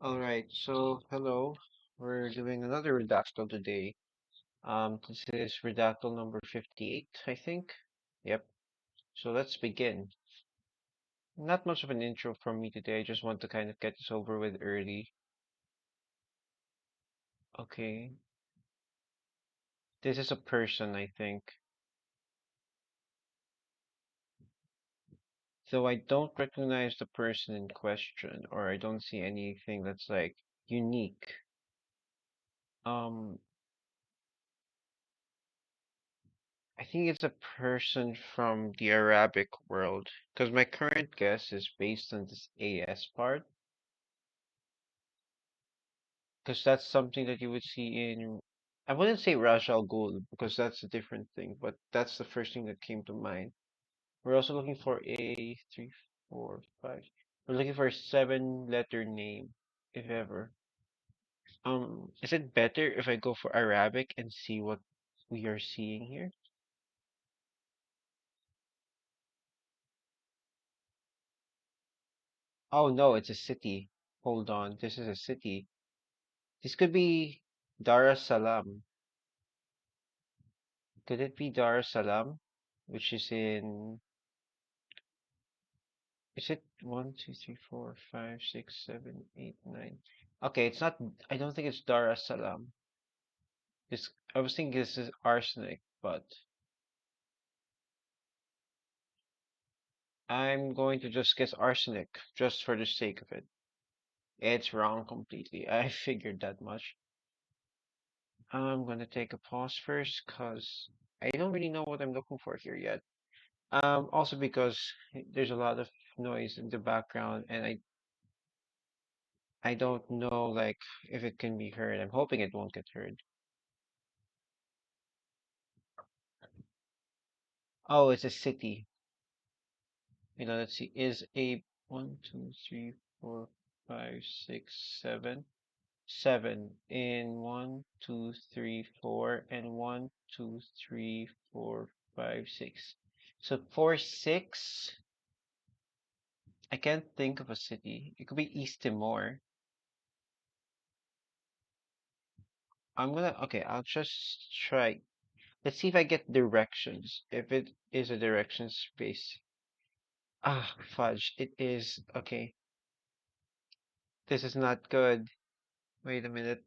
All right, so hello. We're doing another Redactle today. This is Redactle number 58, I think. Yep. So let's begin. Not much of an intro from me today. I just want to kind of get this over with early. Okay. This is a person, I think. Though I don't recognize the person in question, or I don't see anything that's like unique. Um, I think it's a person from the Arabic world, because my current guess is based on this AS part, because that's something that you would see in, I wouldn't say Raj Al Ghul, because that's a different thing, but that's the first thing that came to mind. We're also looking for a three, four, five. We're looking for a seven-letter name, if ever. Is it better if I go for Arabic and see what we are seeing here? Oh no, it's a city. Hold on, this is a city. This could be Dar es Salaam. Could it be Dar es Salaam, which is it one, two, three, four, five, six, seven, eight, nine? Okay, it's not, I don't think it's Dar es Salaam. I was thinking this is arsenic, but I'm going to just guess arsenic, just for the sake of it. It's wrong completely. I figured that much. I'm gonna take a pause first, cause I don't really know what I'm looking for here yet. Also because there's a lot of noise in the background, and I don't know like if it can be heard. I'm hoping it won't get heard. Oh, it's a city. Let's see. Is a one, two, three, four, five, six, seven, seven in one, two, three, four, and one, two, three, four, five, six. So four, six. I can't think of a city. It could be East Timor. Okay, I'll just try. Let's see if I get directions. If it is a direction space. Ah, fudge. It is. Okay. This is not good. Wait a minute.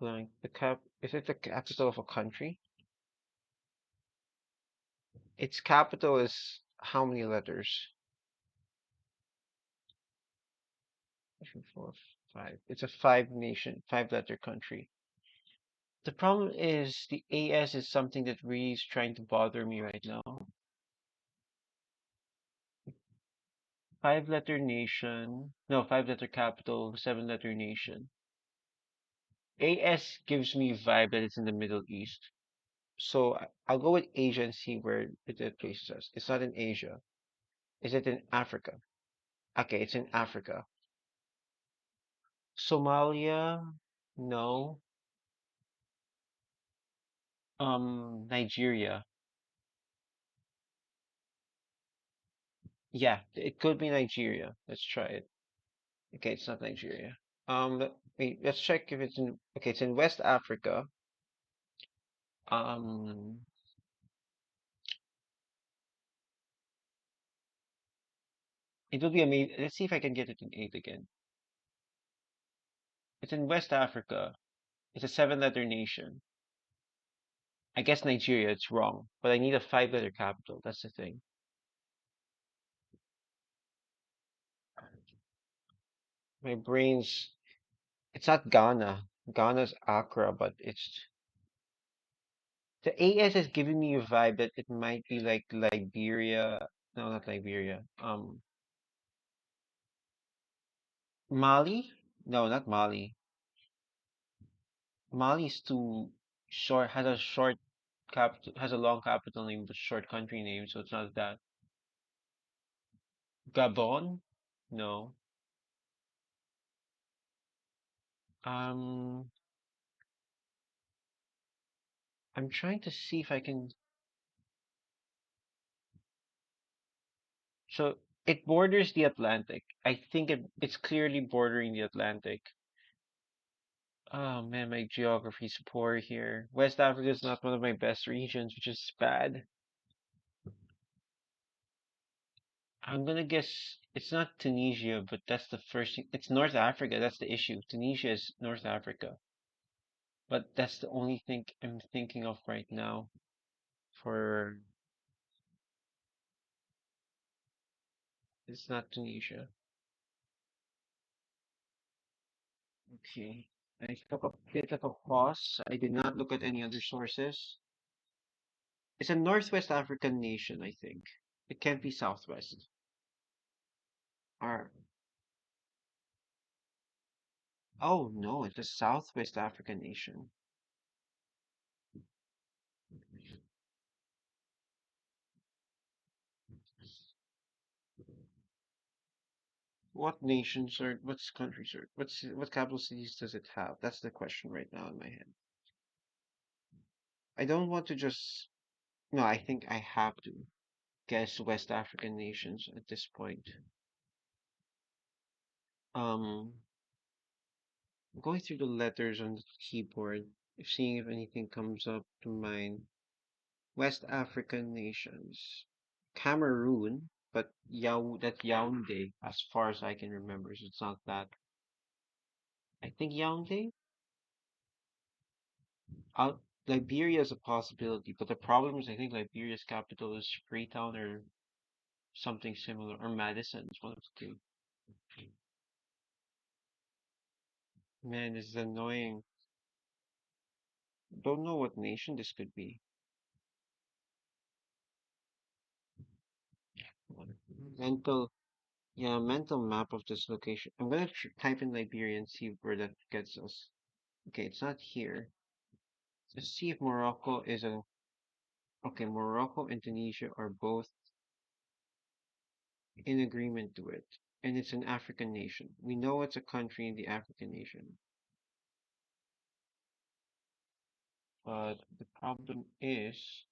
Blank. Is it the capital of a country? Its capital is how many letters? Three, four, five. It's a five-letter country. The problem is the AS is something that really is trying to bother me right now. Five-letter nation. No, five-letter capital, seven-letter nation. AS gives me a vibe that it's in the Middle East. So I'll go with Asia and see where it places us. It's not in Asia. Is it in Africa? Okay, it's in Africa. Somalia? No. Nigeria. Yeah, it could be Nigeria. Let's try it. Okay, it's not Nigeria. Wait, let's check if it's in. Okay, it's in West Africa. Um, it will be amazing. Let's see if I can get it in eight again. It's in West Africa. It's a seven-letter nation. I guess Nigeria, it's wrong, but I need a five-letter capital. That's the thing. My brain's, it's not Ghana. Ghana's Accra, but the AS is giving me a vibe that it might be like Liberia. No, not Liberia. Mali? No, not Mali. Mali's too short, has a long capital name, but short country name, so it's not that. Gabon? No. Um, I'm trying to see if I can. So It borders the Atlantic. I think it's clearly bordering the Atlantic. Oh man, my geography's poor here. West Africa is not one of my best regions, which is bad. I'm gonna guess it's not Tunisia, but that's the first thing. It's North Africa. That's the issue. Tunisia is North Africa, but that's the only thing I'm thinking of right now. For it's not Tunisia. Okay. I took a bit of a pause. I did not look at any other sources. It's a Northwest African nation, I think. It can't be Southwest. Or oh no, it's a Southwest African nation. What nations or what's countries or what capital cities does it have? That's the question right now in my head. I don't want to just no, I think I have to guess West African nations at this point. Um, I'm going through the letters on the keyboard, seeing if anything comes up to mind. West African nations. Cameroon, but that's Yaoundé, as far as I can remember, so it's not that. I think Yaoundé? Liberia is a possibility, but the problem is I think Liberia's capital is Freetown or something similar, or Madison. It's one of the two. Man, this is annoying. Don't know what nation this could be. Mental, yeah, mental map of this location. I'm gonna type in Liberia and see where that gets us. Okay, it's not here. Let's see if Morocco is a. Okay, Morocco and Tunisia are both in agreement to it, and it's an African nation. We know it's a country in the African nation, but the problem is,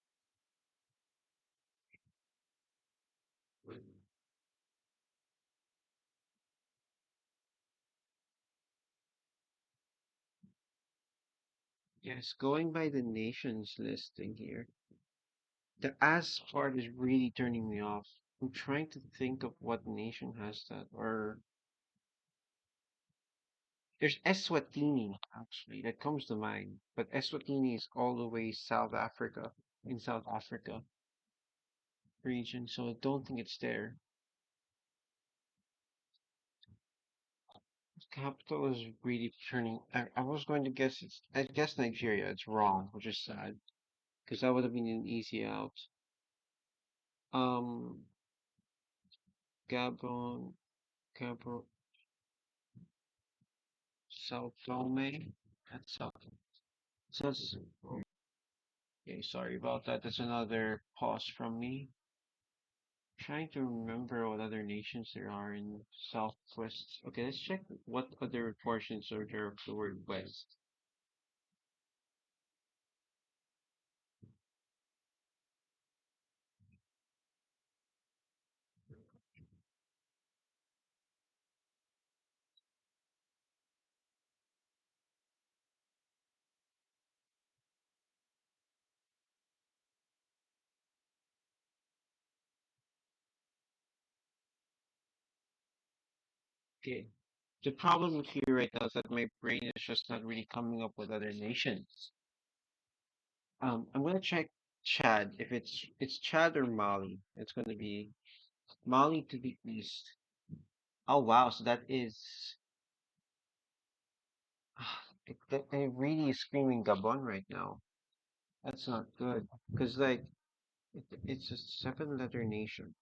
yes, going by the nations listing here, the as part is really turning me off. I'm trying to think of what nation has that, or there's Eswatini actually that comes to mind, but Eswatini is all the way South Africa, in South Africa region, so I don't think it's there. Capital is really turning. I was going to guess I guess Nigeria. It's wrong, which is sad because that would have been an easy out. Um, Gabon, Gabon, Sao Tome. That's South. So that's, okay. Sorry about that. That's another pause from me. Trying to remember what other nations there are in Southwest. Okay, let's check what other portions are there of the word West. Okay. The problem here right now is that my brain is just not really coming up with other nations. I'm gonna check Chad. If it's Chad or Mali, it's gonna be Mali to the east. Oh wow, so that is it really is screaming Gabon right now. That's not good because like it's a seven-letter nation.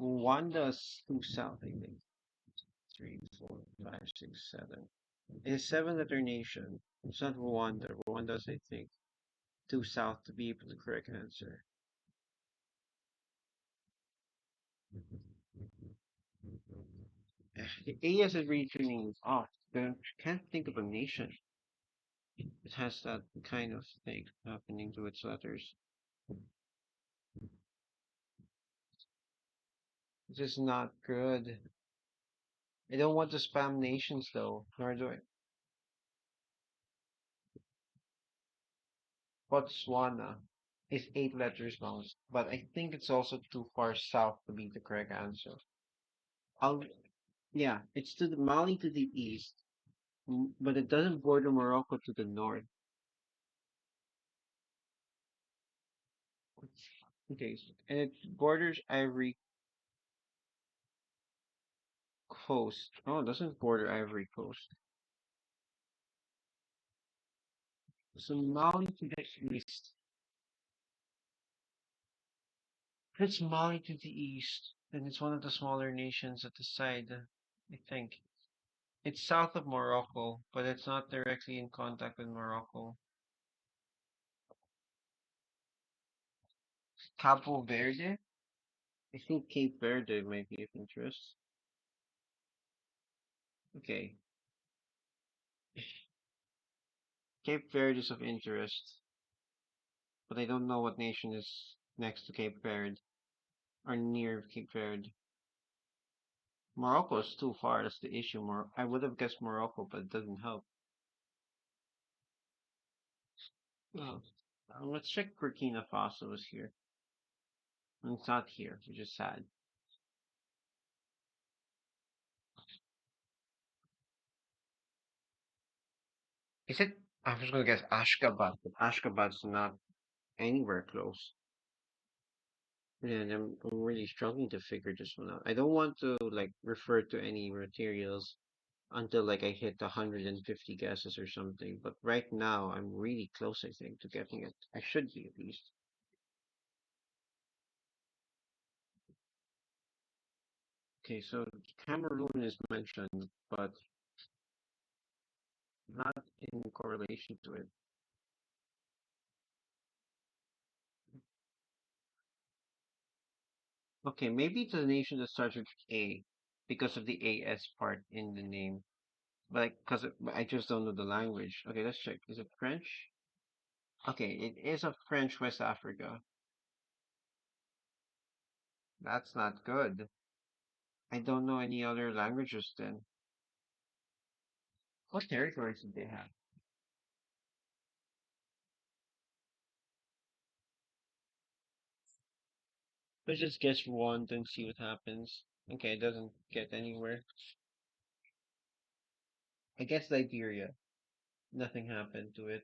Rwanda's too south, I think. Three, four, five, six, seven. It's a seven-letter nation. It's not Rwanda. Rwanda's, I think, too south to be able the correct answer. The AS is really turning off. I can't think of a nation that has that kind of thing happening to its letters. This is not good. I don't want to spam nations though, nor do I. Botswana is 8 letters long, but I think it's also too far south to be the correct answer. I'll, yeah, it's to the Mali to the east, but it doesn't border Morocco to the north. Okay, and it borders Ivory Coast. Oh, it doesn't border Ivory Coast. So Mali to the east. It's Mali to the east, and it's one of the smaller nations at the side, I think. It's south of Morocco, but it's not directly in contact with Morocco. Cabo Verde? I think Cape Verde might be of interest. Okay, Cape Verde is of interest, but I don't know what nation is next to Cape Verde or near Cape Verde. Morocco is too far, that's the issue. I would have guessed Morocco, but it doesn't help. Oh, let's check Burkina Faso is here. And it's not here, which is sad. Is it? I was gonna guess Ashgabat, but Ashgabat's not anywhere close. And I'm really struggling to figure this one out. I don't want to like refer to any materials until like I hit 150 guesses or something. But right now I'm really close, I think, to getting it. I should be at least. Okay, so Cameroon is mentioned, but not in correlation to it. Okay, maybe it's a nation that starts with A because of the AS part in the name. Like, because I just don't know the language. Okay, let's check. Is it French? Okay, it is a French West Africa. That's not good. I don't know any other languages then. What territories did they have? Let's just guess one and see what happens. Okay, it doesn't get anywhere. I guess Liberia. Nothing happened to it.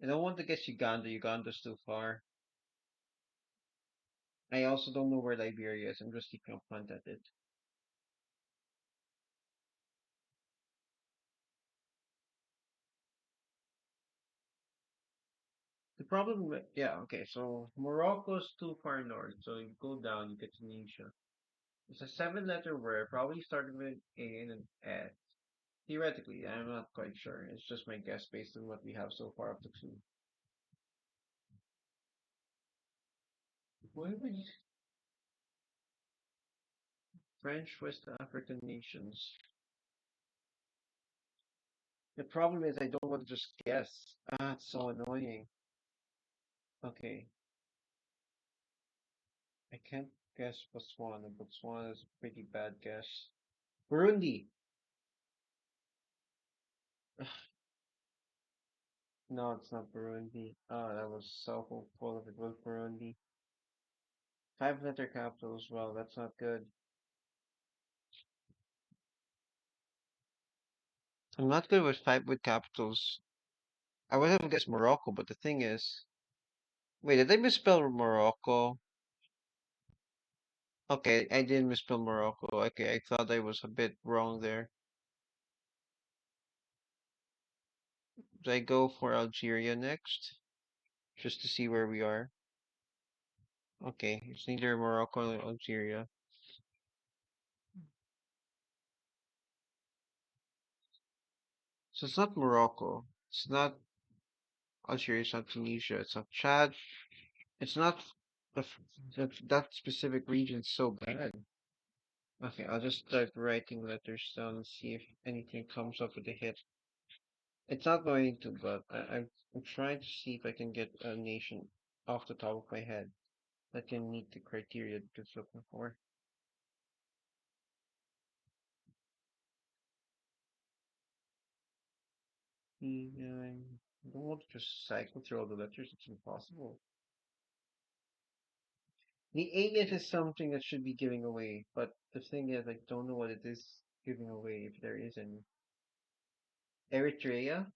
I don't want to guess Uganda. Uganda's too far. I also don't know where Liberia is. I'm just keeping a punt at it. The problem with, yeah, okay, so Morocco's too far north. So you go down, you get Tunisia. It's a 7 letter word, probably starting with A and an S. Theoretically, I'm not quite sure. It's just my guess based on what we have so far up to two. Why would you French West African nations? The problem is I don't want to just guess. Ah, it's so annoying. Okay, I can't guess Botswana. Botswana is a pretty bad guess. Burundi. No, it's not Burundi. Oh, that was so hopeful if it was Burundi. 5 letter capital as well. That's not good. I'm not good with capitals. I would have guessed Morocco, but the thing is, wait, did I misspell Morocco? Okay, I did misspell Morocco. Okay, I thought I was a bit wrong there. Should I go for Algeria next? Just to see where we are. Okay, it's neither Morocco nor Algeria. So it's not Morocco. It's not Algeria. It's not Tunisia. It's not Chad. It's not that specific region so bad. Okay, I'll just start writing letters down and see if anything comes up with a hit. It's not going to, but I'm trying to see if I can get a nation off the top of my head that can meet the criteria that it's looking for. I don't want to just cycle through all the letters. It's impossible. The alias is something that should be giving away, but the thing is, I don't know what it is giving away if there is any. Eritrea?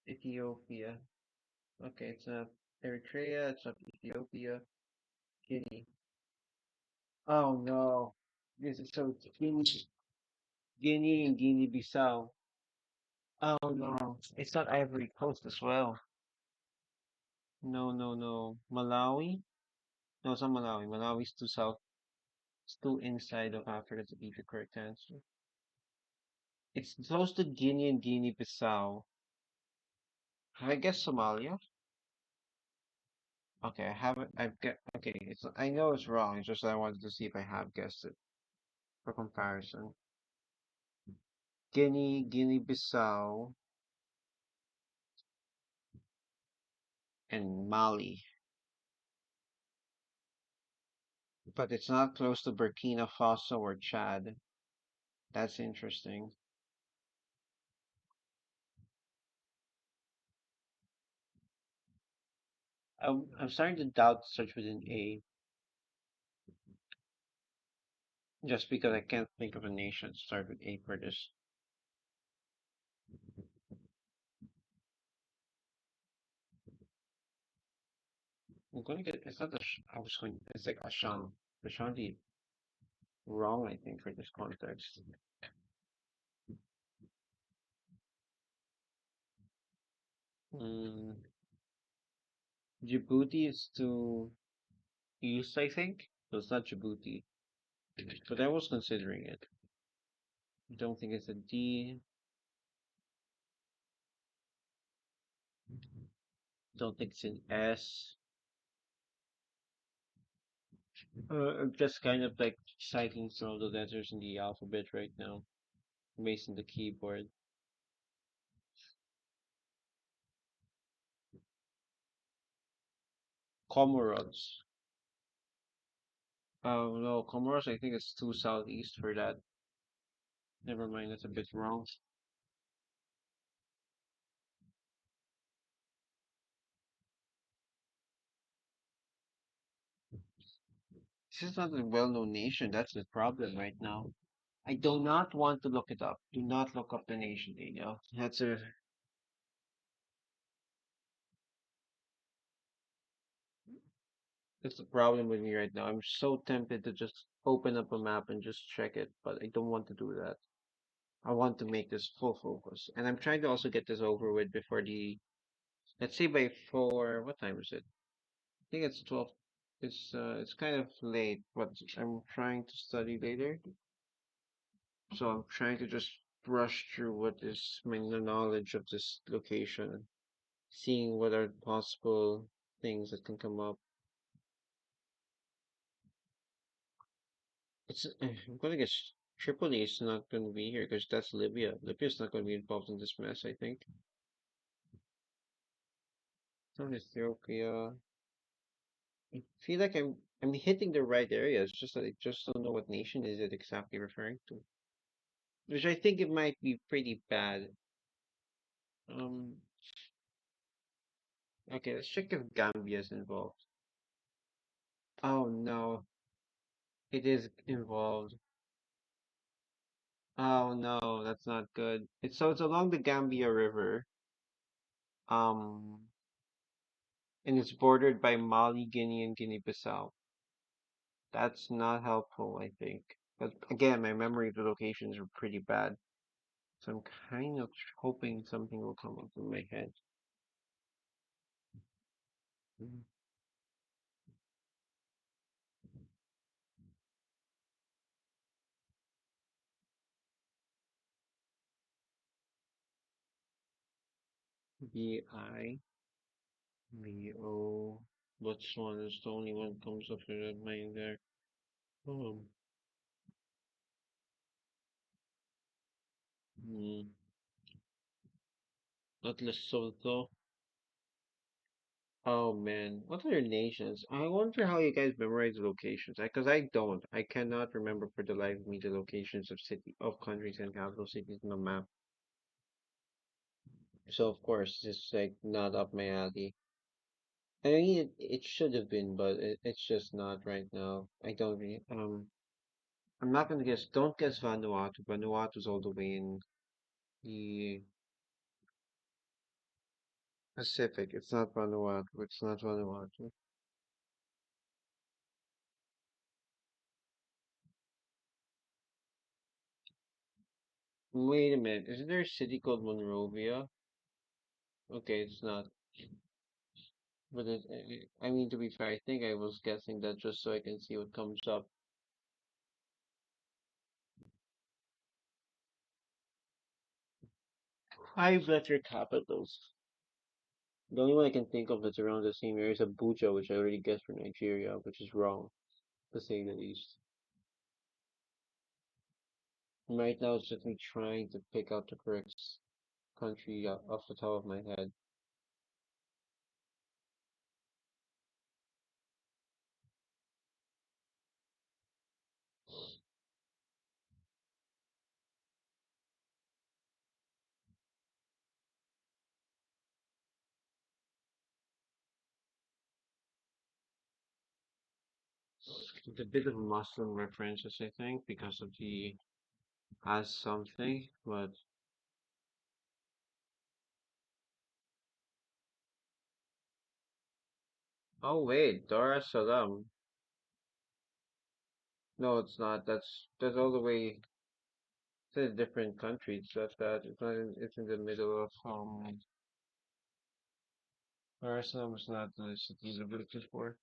Ethiopia. Okay, it's not Eritrea, it's not Ethiopia. Guinea. Oh no. It's Guinea and Guinea-Bissau. Oh no. It's not Ivory Coast as well. No, no, no. Malawi? No, it's not Malawi. Malawi's too south. It's too inside of Africa to be the correct answer. It's close to Guinea and Guinea-Bissau. I guess Somalia. Okay, I haven't. I've get. Okay, it's. I know it's wrong. It's just I wanted to see if I have guessed it for comparison. Guinea, Guinea-Bissau, and Mali, but it's not close to Burkina Faso or Chad. That's interesting. I'm starting to doubt the search within A, just because I can't think of a nation to start with A for this. I'm going to get. It's not I was going. It's like Ashan. Ashanti wrong, I think, for this context. Mm, Djibouti is to east, I think. So it's not Djibouti, but I was considering it. Don't think it's a D. Don't think it's an S. I'm just kind of like cycling through all the letters in the alphabet right now, based on the keyboard. Comoros. Oh no, Comoros. I think it's too southeast for that. Never mind, that's a bit wrong. This is not a well-known nation. That's the problem right now. I do not want to look it up. Do not look up the nation, Daniel. That's the problem with me right now. I'm so tempted to just open up a map and just check it, but I don't want to do that. I want to make this full focus. And I'm trying to also get this over with before let's say by 4, what time is it? I think it's 12. It's kind of late, but I'm trying to study later. So I'm trying to just brush through what is my knowledge of this location, seeing what are possible things that can come up. I'm gonna guess Tripoli is not gonna be here because that's Libya. Libya's not gonna be involved in this mess, I think. Not Ethiopia. I feel like I'm hitting the right area. It's just that I just don't know what nation is it exactly referring to. Which I think it might be pretty bad. Um, okay, let's check if Gambia is involved. Oh no, it is involved. Oh no, that's not good. It's along the Gambia River. Um, and it's bordered by Mali, Guinea, and Guinea-Bissau. That's not helpful, I think. But again, my memory of the locations are pretty bad. So I'm kind of hoping something will come up in my head. Mm, B-I, B-O, Botswana is the only one comes up with my mind there. Oh, mm, not Lesotho. Oh man, what other nations? I wonder how you guys memorize the locations. Because I don't. I cannot remember for the life of me the locations of countries and capital cities on the map. So of course, it's like not up my alley. I mean, it should have been, but it's just not right now. I don't really, I'm not gonna guess. Don't guess Vanuatu. Vanuatu's all the way in the Pacific. It's not Vanuatu. It's not Vanuatu. Wait a minute. Isn't there a city called Monrovia? Okay, it's not. But I mean, to be fair, I think I was guessing that just so I can see what comes up. Five-letter capitals. The only one I can think of that's around the same area is Abuja, which I already guessed for Nigeria, which is wrong, to say the least. Right now, it's just me trying to pick out the correct country off the top of my head. It's a bit of Muslim references, I think, because of the as something, but oh wait, Dar es Salaam. No, it's not. That's all the way to a different country. It's just that it's not in, it's in the middle of Dar es Salaam is not the city I'm looking for.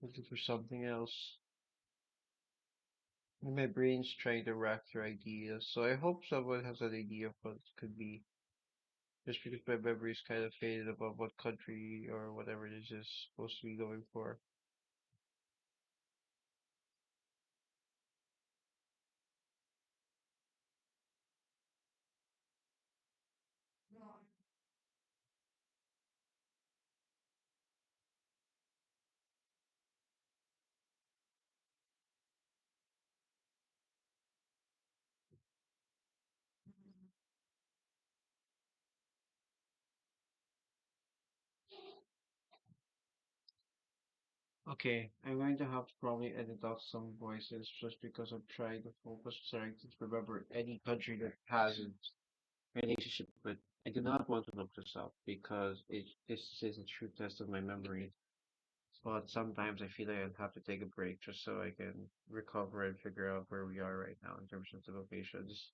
Looking for something else. And my brain's trying to rack through ideas, so I hope someone has an idea of what it could be. Just because my memory's kind of faded about what country or whatever it is supposed to be going for. Okay, I'm going to have to probably edit out some voices just because I'm trying to focus, trying to remember any country that has a relationship with. I do not want to look this up because this is a true test of my memory. But sometimes I feel like I'd have to take a break just so I can recover and figure out where we are right now in terms of the locations.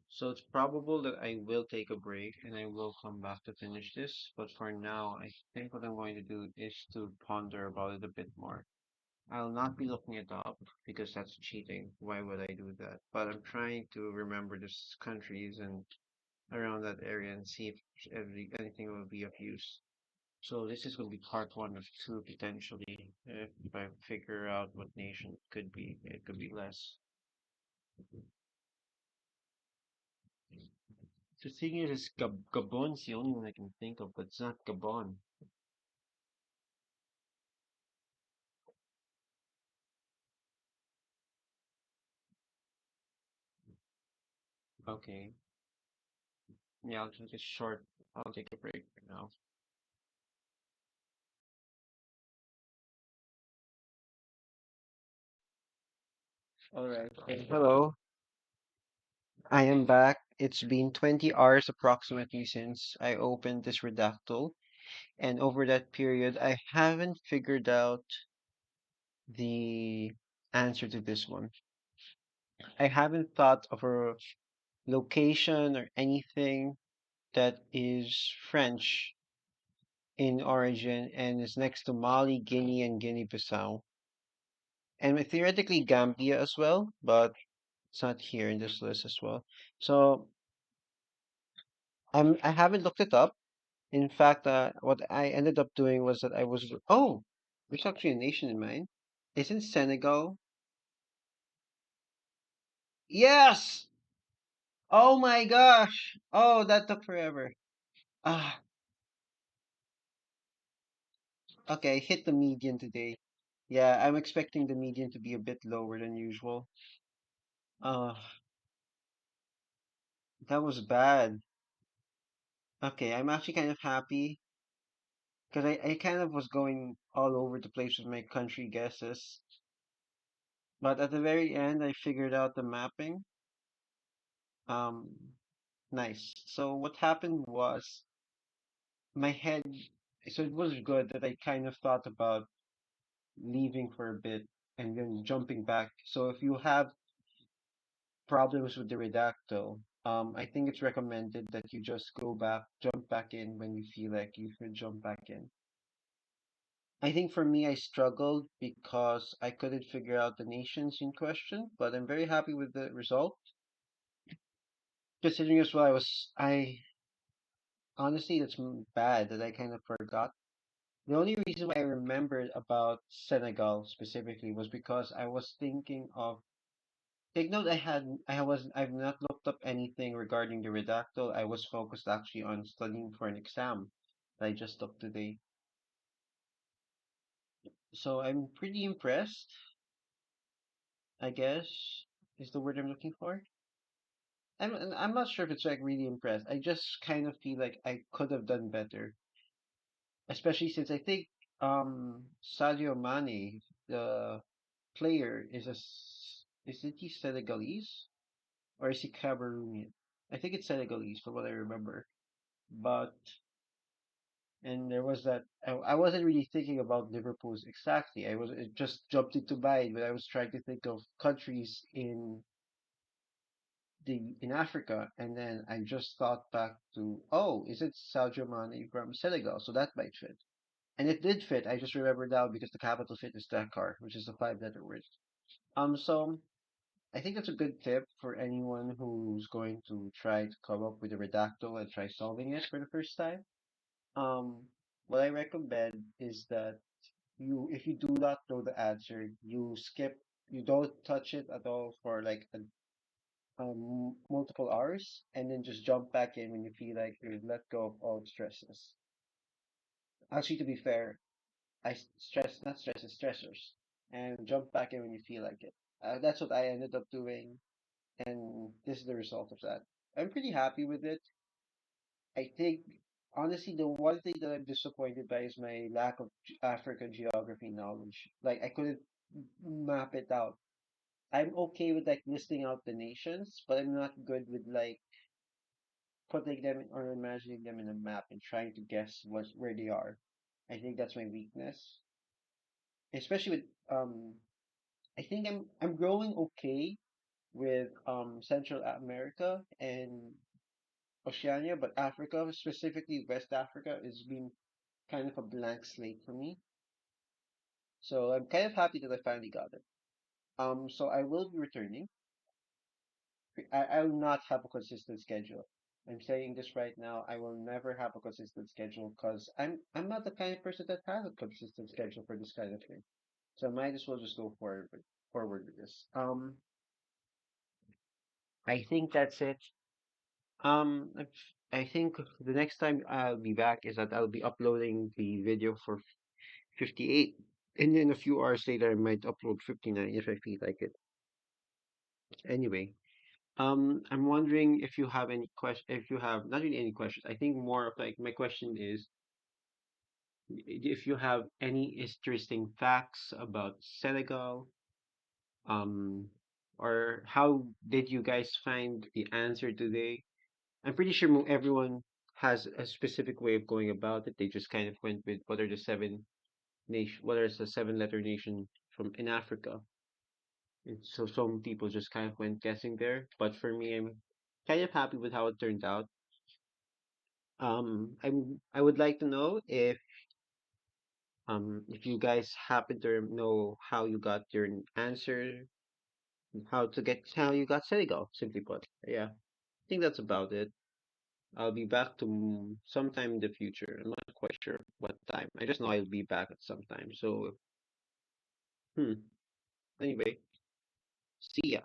So it's probable that I will take a break and I will come back to finish this. But for now, I think what I'm going to do is to ponder about it a bit more. I'll not be looking it up because that's cheating. Why would I do that? But I'm trying to remember the countries and around that area and see if anything will be of use. So this is going to be part one of two potentially. If I figure out what nation it could be, it could be less. The thing is Gabon's the only one I can think of, but it's not Gabon. Okay. Yeah, I'll take a short. I'll take a break for now. All right. Hello. I am back. It's been 20 hours approximately since I opened this Redactle, and over that period, I haven't figured out the answer to this one. I haven't thought of a location or anything that is French in origin and is next to Mali, Guinea, and Guinea-Bissau, and theoretically Gambia as well, but it's not here in this list as well. So I haven't looked it up. In fact, what I ended up doing was that there's actually a nation in mind. Isn't Senegal? Yes! Oh my gosh! Oh, that took forever. Ah, Okay, I hit the median today. Yeah, I'm expecting the median to be a bit lower than usual. Uh, that was bad. Okay, I'm actually kind of happy because I kind of was going all over the place with my country guesses. But at the very end, I figured out the mapping. Um, nice. So what happened was my head, so it was good that I kind of thought about leaving for a bit and then jumping back. So if you have problems with the Redacto, I think it's recommended that you just go back, jump back in when you feel like you should jump back in. I think for me, I struggled because I couldn't figure out the nations in question, but I'm very happy with the result. Considering as well, I honestly, it's bad that I kind of forgot. The only reason why I remembered about Senegal specifically was because I was thinking of. Take note, I've not looked up anything regarding the Redactyl. I was focused actually on studying for an exam that I just took today. So I'm pretty impressed, I guess, is the word I'm looking for. I'm not sure if it's like really impressed. I just kind of feel like I could have done better, especially since I think Sadio Mane, the player, is it he Senegalese or is he Cameroonian? I think it's Senegalese from what I remember. But and there was that I wasn't really thinking about Liverpool's exactly. It just jumped into mind when I was trying to think of countries in Africa, and then I just thought back to, oh, is it Sadio Mane from Senegal? So that might fit. And it did fit. I just remember now because the capital fit is Dakar, which is a five-letter word. So I think that's a good tip for anyone who's going to try to come up with a redactyl and try solving it for the first time. Um, what I recommend is that if you do not know the answer, you don't touch it at all for like multiple hours, and then just jump back in when you feel like you've let go of all the stresses. Actually, to be fair, not stresses, stressors, and jump back in when you feel like it. That's what I ended up doing, and this is the result of that. I'm pretty happy with it. I think, honestly, the one thing that I'm disappointed by is my lack of African geography knowledge. Like, I couldn't map it out. I'm okay with like listing out the nations, but I'm not good with like putting them or imagining them in a map and trying to guess where they are. I think that's my weakness, especially with I think I'm growing okay with Central America and Oceania, but Africa, specifically West Africa, is been kind of a blank slate for me. So I'm kind of happy that I finally got it. So I will be returning. I will not have a consistent schedule. I'm saying this right now. I will never have a consistent schedule because I'm not the kind of person that has a consistent schedule for this kind of thing. So I might as well just go forward with this. I think that's it. I think the next time I'll be back is that I'll be uploading the video for 58, and then a few hours later I might upload 59 if I feel like it. Anyway, I'm wondering if you have any question, if you have not really any questions. I think more of like my question is if you have any interesting facts about Senegal, um, or how did you guys find the answer today? I'm pretty sure everyone has a specific way of going about it. They just kind of went with what is the seven-letter nation from in Africa. And so some people just kind of went guessing there. But for me, I'm kind of happy with how it turned out. I would like to know if you guys happen to know how you got your answer, how you got Senegal, simply put. Yeah, I think that's about it. I'll be back to sometime in the future. I'm not quite sure what time. I just know I'll be back at some time. So, anyway, see ya.